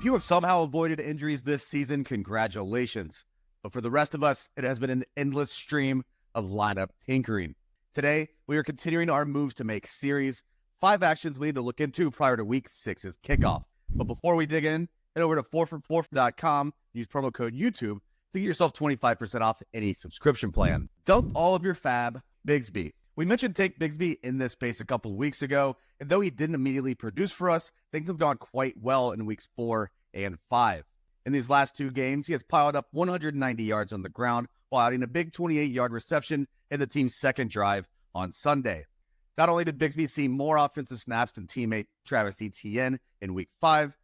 If you have somehow avoided injuries this season, congratulations. But for the rest of us, it has been an endless stream of lineup tinkering. Today, we are continuing our moves to make series, 5 actions we need to look into prior to Week 6's kickoff. But before we dig in, head over to 4for4.com, use promo code YouTube to get yourself 25% off any subscription plan. Dump all of your fab, Bigsby. We mentioned Tank Bigsby in this space a couple of weeks ago, and though he didn't immediately produce for us, things have gone quite well in weeks 4 and 5. In these last 2 games, he has piled up 190 yards on the ground while adding a big 28-yard reception in the team's second drive on Sunday. Not only did Bigsby see more offensive snaps than teammate Travis Etienne in week 5,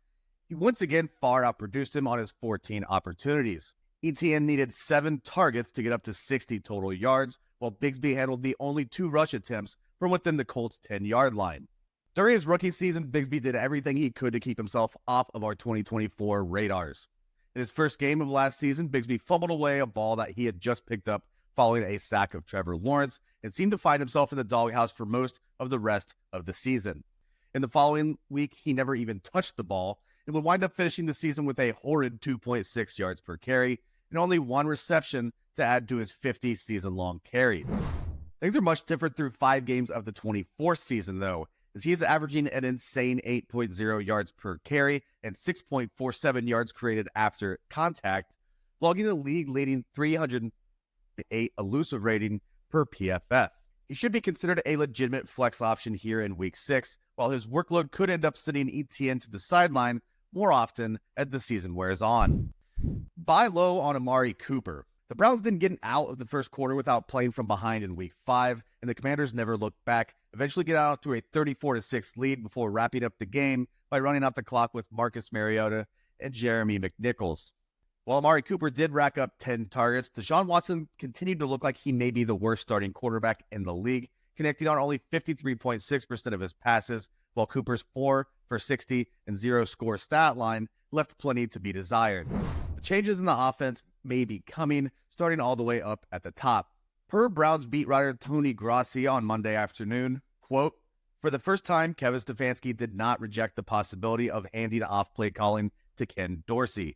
he once again far outproduced him on his 14 opportunities. Etienne needed 7 targets to get up to 60 total yards, while Bigsby handled the only 2 rush attempts from within the Colts' 10-yard line. During his rookie season, Bigsby did everything he could to keep himself off of our 2024 radars. In his first game of last season, Bigsby fumbled away a ball that he had just picked up following a sack of Trevor Lawrence and seemed to find himself in the doghouse for most of the rest of the season. In the following week, he never even touched the ball and would wind up finishing the season with a horrid 2.6 yards per carry and only 1 reception to add to his 50 season-long carries. Things are much different through 5 games of the 24th season, though, as he is averaging an insane 8.0 yards per carry and 6.47 yards created after contact, logging the league-leading 308 elusive rating per PFF. He should be considered a legitimate flex option here in Week 6, while his workload could end up sending Etienne to the sideline more often as the season wears on. Buy low on Amari Cooper. The Browns didn't get out of the first quarter without playing from behind in Week 5, and the Commanders never looked back, eventually get out to a 34-6 lead before wrapping up the game by running out the clock with Marcus Mariota and Jeremy McNichols. While Amari Cooper did rack up 10 targets, Deshaun Watson continued to look like he may be the worst starting quarterback in the league, connecting on only 53.6% of his passes, while Cooper's 4 for 60 and 0 score stat line left plenty to be desired. The changes in the offense may be coming, starting all the way up at the top. Per Browns beat writer Tony Grossi on Monday afternoon, quote, "For the first time, Kevin Stefanski did not reject the possibility of handing off play calling to Ken Dorsey.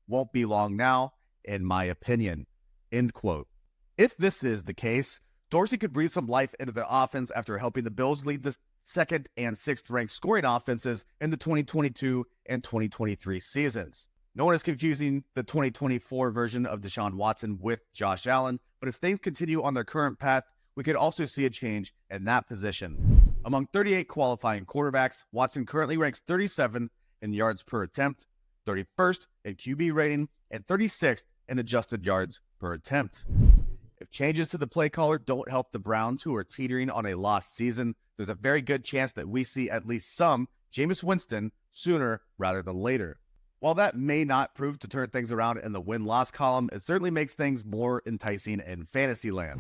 Won't be long now, in my opinion," end quote. If this is the case, Dorsey could breathe some life into the offense after helping the Bills lead the 2nd and 6th ranked scoring offenses in the 2022 and 2023 seasons. No one is confusing the 2024 version of Deshaun Watson with Josh Allen, but if things continue on their current path, we could also see a change in that position. Among 38 qualifying quarterbacks, Watson currently ranks 37 in yards per attempt, 31st in QB rating, and 36th in adjusted yards per attempt. If changes to the play caller don't help the Browns, who are teetering on a lost season, there's a very good chance that we see at least some Jameis Winston sooner rather than later. While that may not prove to turn things around in the win-loss column, it certainly makes things more enticing in fantasy land.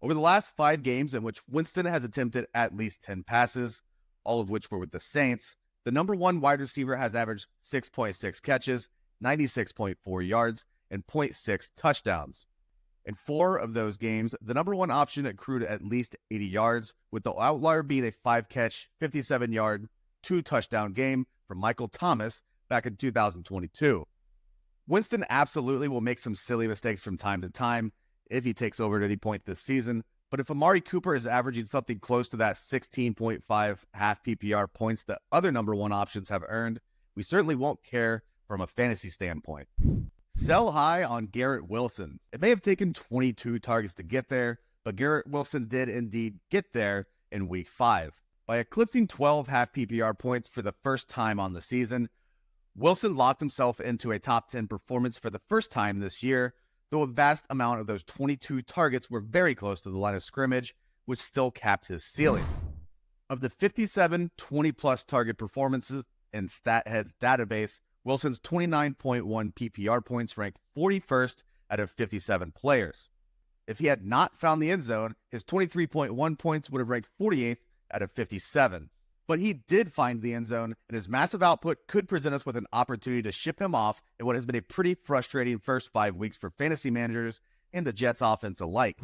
Over the last 5 games in which Winston has attempted at least 10 passes, all of which were with the Saints, the number 1 wide receiver has averaged 6.6 catches, 96.4 yards, and 0.6 touchdowns. In 4 of those games, the number 1 option accrued at least 80 yards, with the outlier being a 5-catch, 57-yard, 2-touchdown game from Michael Thomas back in 2022. Winston absolutely will make some silly mistakes from time to time if he takes over at any point this season, but if Amari Cooper is averaging something close to that 16.5 half PPR points that other number 1 options have earned, we certainly won't care from a fantasy standpoint. Sell high on Garrett Wilson. It may have taken 22 targets to get there, but Garrett Wilson did indeed get there in Week 5. By eclipsing 12 half PPR points for the first time on the season, Wilson locked himself into a top 10 performance for the first time this year, though a vast amount of those 22 targets were very close to the line of scrimmage, which still capped his ceiling. Of the 57 20-plus target performances in StatHead's database, Wilson's 29.1 PPR points ranked 41st out of 57 players. If he had not found the end zone, his 23.1 points would have ranked 48th out of 57. But he did find the end zone, and his massive output could present us with an opportunity to ship him off in what has been a pretty frustrating first 5 weeks for fantasy managers and the Jets offense alike.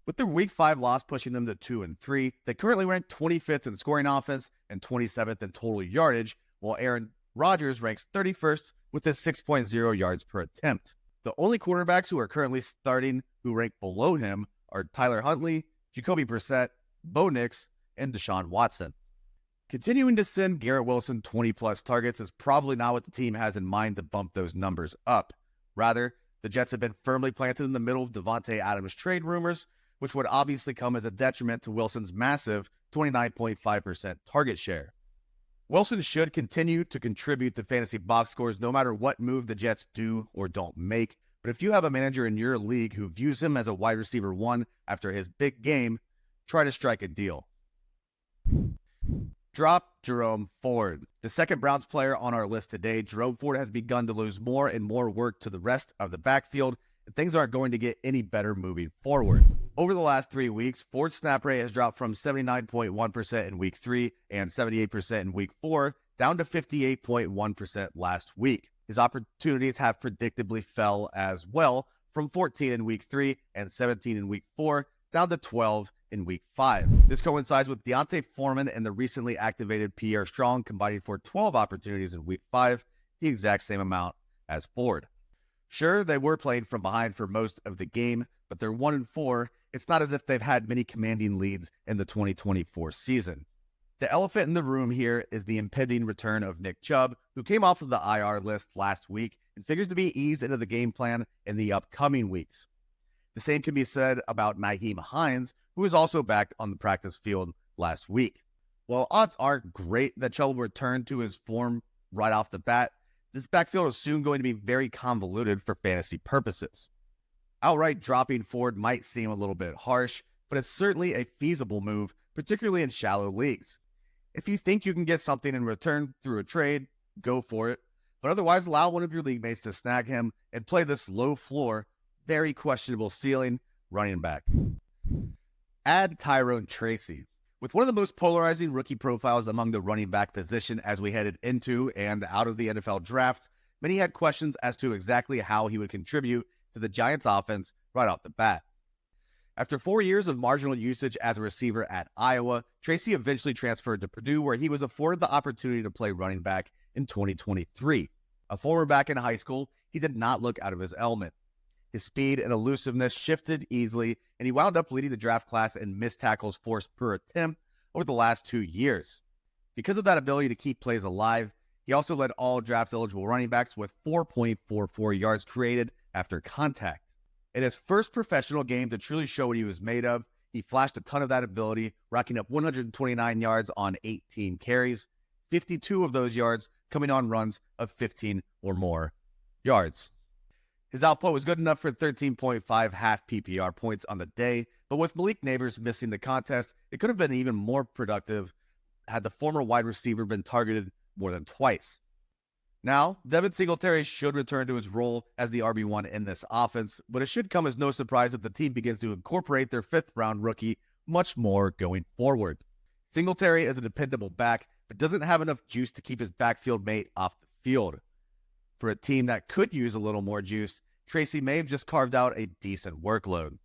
With their Week 5 loss pushing them to 2-3, they currently rank 25th in scoring offense and 27th in total yardage, while Aaron Rodgers ranks 31st with his 6.0 yards per attempt. The only quarterbacks who are currently starting who rank below him are Tyler Huntley, Jacoby Brissett, Bo Nix, and Deshaun Watson. Continuing to send Garrett Wilson 20-plus targets is probably not what the team has in mind to bump those numbers up. Rather, the Jets have been firmly planted in the middle of Davante Adams trade rumors, which would obviously come as a detriment to Wilson's massive 29.5% target share. Wilson should continue to contribute to fantasy box scores no matter what move the Jets do or don't make, but if you have a manager in your league who views him as a wide receiver 1 after his big game, try to strike a deal. Drop Jerome Ford. The second Browns player on our list today, Jerome Ford has begun to lose more and more work to the rest of the backfield, and things aren't going to get any better moving forward. Over the last 3 weeks, Ford's snap rate has dropped from 79.1% in week 3 and 78% in week 4 down to 58.1% last week. His opportunities have predictably fell as well, from 14 in week 3 and 17 in week 4 down to 12 in week 5. This coincides with Deontay Foreman and the recently activated Pierre Strong combining for 12 opportunities in week 5, the exact same amount as Ford. Sure, they were playing from behind for most of the game, but they're 1-4. It's not as if they've had many commanding leads in the 2024 season. The elephant in the room here is the impending return of Nick Chubb, who came off of the IR list last week and figures to be eased into the game plan in the upcoming weeks. The same can be said about Nyheim Hines, who was also back on the practice field last week. While odds aren't great that Chubb will return to his form right off the bat, this backfield is soon going to be very convoluted for fantasy purposes. Outright dropping Ford might seem a little bit harsh, but it's certainly a feasible move, particularly in shallow leagues. If you think you can get something in return through a trade, go for it, but otherwise allow one of your league mates to snag him and play this low floor, very questionable ceiling running back. Add Tyrone Tracy. With one of the most polarizing rookie profiles among the running back position as we headed into and out of the NFL draft, many had questions as to exactly how he would contribute to the Giants offense right off the bat. After 4 years of marginal usage as a receiver at Iowa, Tracy eventually transferred to Purdue, where he was afforded the opportunity to play running back in 2023. A former back in high school, he did not look out of his element. His speed and elusiveness shifted easily, and he wound up leading the draft class in missed tackles forced per attempt over the last 2 years. Because of that ability to keep plays alive, he also led all draft-eligible running backs with 4.44 yards created after contact. In his first professional game to truly show what he was made of, he flashed a ton of that ability, racking up 129 yards on 18 carries, 52 of those yards coming on runs of 15 or more yards. His output was good enough for 13.5 half PPR points on the day, but with Malik Neighbors missing the contest, it could have been even more productive had the former wide receiver been targeted more than twice. Now, Devin Singletary should return to his role as the RB1 in this offense, but it should come as no surprise that the team begins to incorporate their fifth-round rookie much more going forward. Singletary is a dependable back, but doesn't have enough juice to keep his backfield mate off the field. For a team that could use a little more juice, Tracy may have just carved out a decent workload.